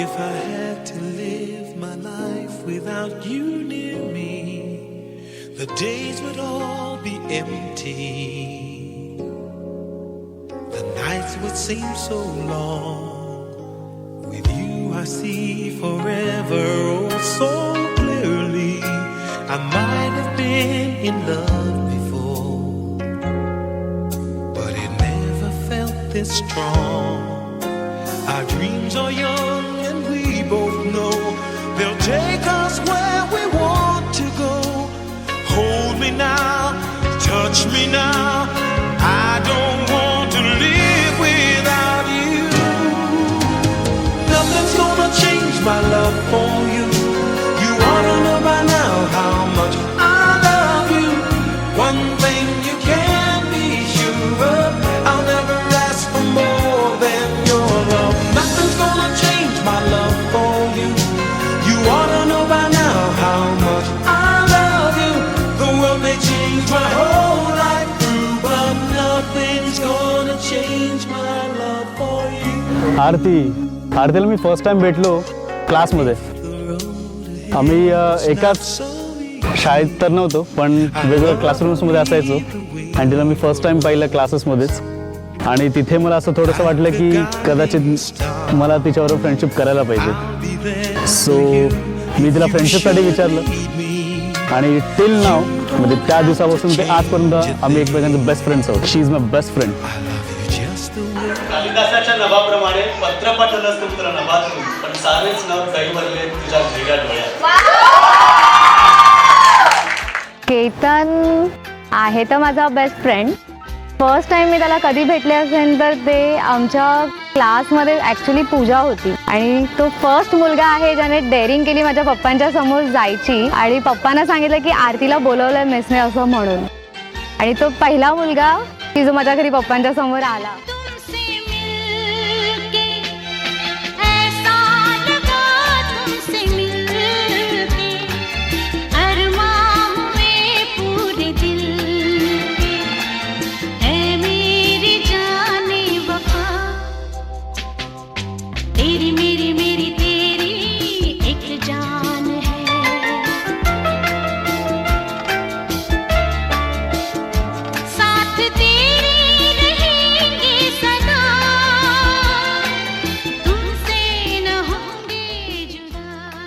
If I had to live my life without you near me, the days would all be empty. The nights would seem so long. With you I see forever oh so clearly. I might have been in love before, but it never felt this strong. Our dreams are young and we both know they'll take us where we want to go. Hold me now, touch me now. I don't want to live without you. Nothing's gonna change my love for you. You ought to know by now how much I love you. One thing you can be sure of, I'll never ask for more than your love. Nothing's gonna change my love for you. You ought to know by now how much I love you. The world may change my whole life through, but nothing's gonna change my love for you. आरतीला मी first time भेटलो क्लासमध्ये. आम्ही एकाच शाळेत तर नव्हतो पण वेगवेगळ्या क्लासरूम्समध्ये असायचो आणि तिला मी फर्स्ट टाइम पाहिलं क्लासेसमध्येच. आणि तिथे मला असं थोडंसं वाटलं की कदाचित मला तिच्याबरोबर फ्रेंडशिप करायला पाहिजे. सो मी तिला फ्रेंडशिपसाठी विचारलं आणि टिल नाव म्हणजे त्या दिवसापासून ते आजपर्यंत आम्ही एकमेकांचे बेस्ट फ्रेंड्स आहोत. शी इज माय बेस्ट फ्रेंड. कालिदासाच्या नभाप्रमाणे पत्र पाठवलं तुला नभातून पण सारेच नभ काही भरले तुझ्या वेगळ्या डोळ्यात. केतन आहे तर माझा बेस्ट फ्रेंड. फर्स्ट टाइम मी त्याला कधी भेटले असेल तर ते आमच्या क्लासमध्ये ॲक्च्युली पूजा होती आणि तो फर्स्ट मुलगा आहे ज्याने डेअरिंग केली माझ्या पप्पांच्या समोर जायची आणि पप्पांना सांगितलं की आरतीला बोलवलंय मिसने असं म्हणून. आणि तो पहिला मुलगा की जो माझ्या घरी पप्पांच्या समोर आला.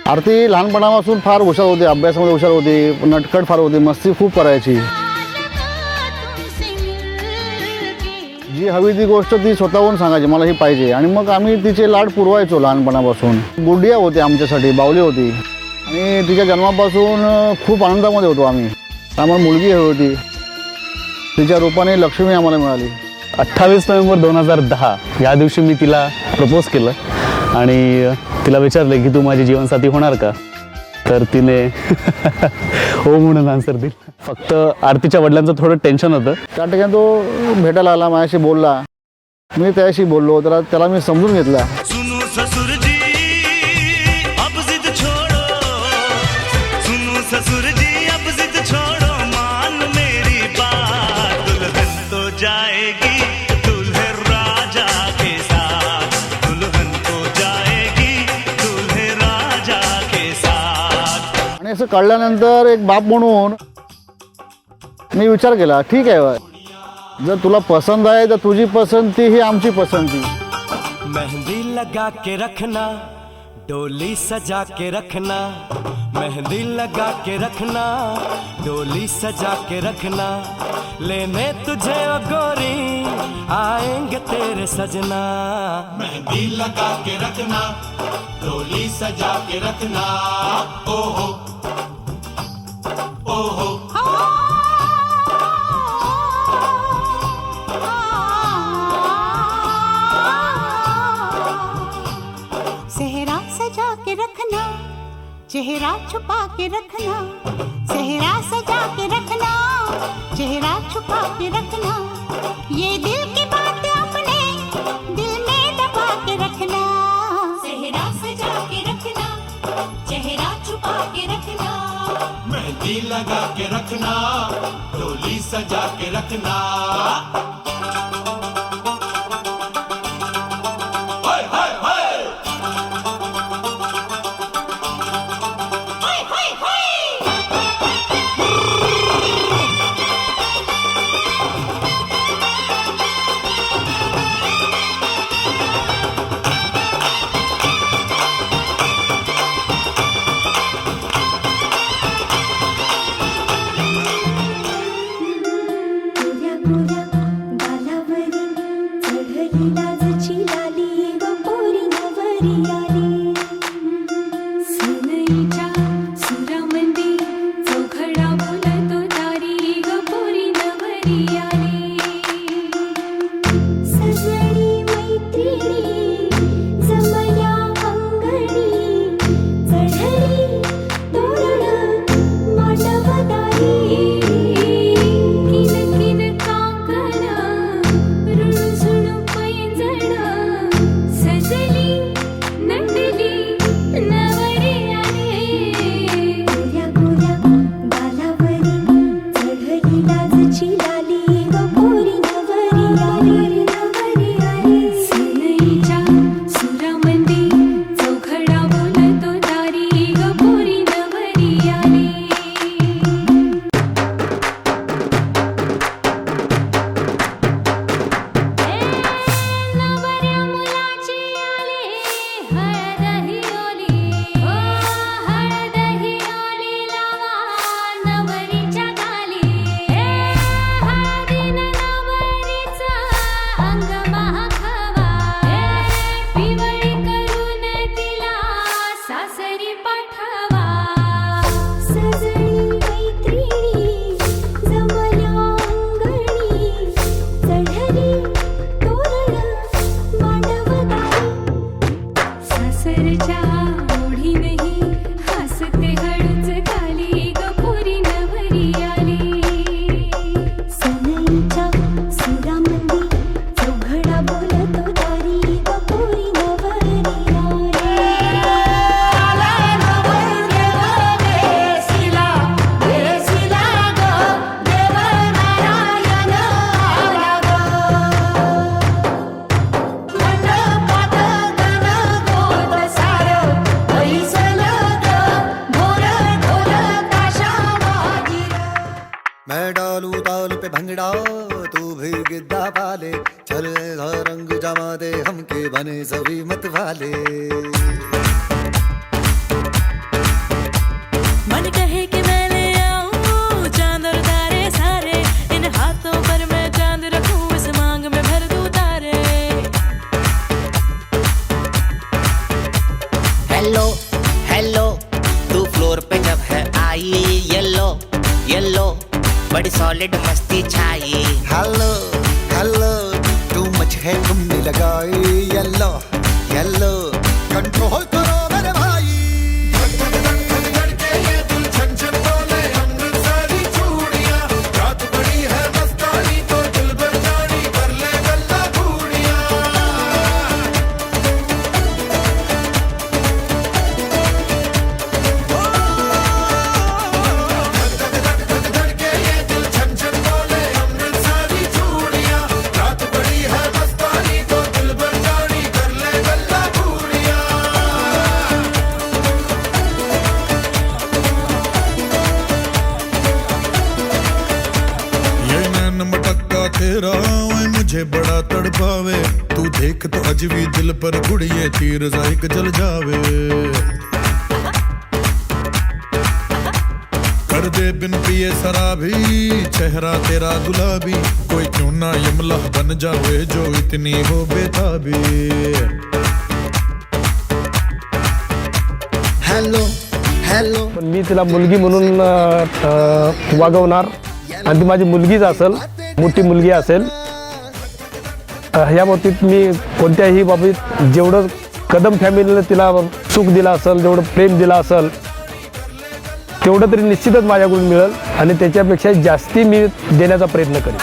आरती लहानपणापासून फार हुशार होती, अभ्यासामध्ये हुशार होती, नटखट फार होती, मस्ती खूप करायची. जी हवी ती गोष्ट ती स्वतःहून सांगायची मला ही पाहिजे आणि मग आम्ही तिचे लाड पुरवायचो लहानपणापासून. गुडिया होती आमच्यासाठी, बावली होती आणि तिच्या जन्मापासून खूप आनंदामध्ये होतो आम्ही. आम्हाला मुलगी हवी होती. तिच्या रूपाने लक्ष्मी आम्हाला मिळाली. 28 नोव्हेंबर 2010 या दिवशी मी तिला प्रपोज केलं आणि तिला विचारलं की तू माझी जीवनसाथी होणार का. तर तिने हो म्हणून आन्सर दिली. फक्त आरतीच्या वडिलांचं थोडं टेन्शन होतं. त्या ठिकाणी तो भेटायला आला, माझ्याशी बोलला, मी त्याच्याशी बोललो. तर त्याला मी समजून घेतला. असं कळल्यानंतर एक बाप म्हणून मी विचार केला ठीक आहे जर तुला पसंत आहे तर तुझी पसंती ही आमची पसंती. मेहंदी लगा के रखना, डोली सजा के रखना, मेहंदी लगा के रखना, डोली सजा के रखना, लेने तुझे ओ गोरी आएंगे तेरे सजना. मेहंदी लगा के रखना, डोली सजा के रखना. ओहो ओहो सेहरा सजा के रखना, चेहरा छुपा के रखना, सेहरा सजा के रखना, चेहरा छुपा के रखना, ये दिल की बात अपने दिल में दबा के रखना. सेहरा सजा के रखना, चेहरा छुपा के रखना, मेहंदी लगा के रखना, डोली सजा के रखना. गोऱ्या गालावरी चढली लाजची लाली ग पोरी नवरी आली सनईच्या सुरामंदी चौघडा बोलतो दारी ग पोरी नवरी आली सजणी मैत्रिणी जमल्या अंगणी चढली तोरण मांडवदारी किन किन काकण रुणझुण पैंजण सजली नटली नवरी आली गोऱ्या गोऱ्या गालावरी चढली लाजची लाली ग पोरी नवरी आली नवरी आली सनईच्या सुरामंदी चौघडा बोलतो दारी ग पोरी नवरी आली नवऱ्या मुलाची आली हळद ही ओली ओ हळद ही ओली लावा नवरीच्या गाली हळदीनं नवरीचं अंग महाखावा पिवळी करून तिला सासरी पाठवा सजणी मैत्रिणी जमल्या अंगणी चढली तोरण मांडवदारी सासरच्या ओढीनही हसते हळूच खाली ग पोरी नवरी आली सनईच्या सुरामंदी चौघडा बोलतो दारी ग पोरी नवरी मैं डालू ताल पे भंगड़ा तू भी गिद्दा पाले चल रंग जमा दे हमके बने सभी मत वाले मन कहे कि मैं ले आऊं चांद और तारे सारे इन हाथों पर मैं चांद रखूं इस मांग में भर दूं तारे हेलो हेलो तू फ्लोर पे जब है आई येलो येलो बड़ी सॉलिड मस्ती छाई हेलो हेलो तू मच है घूमने लगाई येलो येलो कंट्रोल करो मेरे भाई तेरा ओए मुझे बड़ा तड़पावे तू देख तो अज भी दिल पर गुड़िए तीर जाइक जल जावे कर दे बिन पिए शराबी चेहरा तेरा गुलाबी कोई क्यों ना यमला बन जावे जो इतनी हो बेताबी हेलो हेलो पण मी तिला मुलगी म्हणून वागवणार आणि ती माझी मुलगीच असेल मोठी मुलगी असेल ह्या बाबतीत मी कोणत्याही बाबतीत जेवढं कदम फॅमिलीनं तिला सुख दिलं असेल जेवढं प्रेम दिलं असेल तेवढं तरी निश्चितच माझ्याकडून मिळेल आणि त्याच्यापेक्षा जास्ती मी देण्याचा प्रयत्न करेन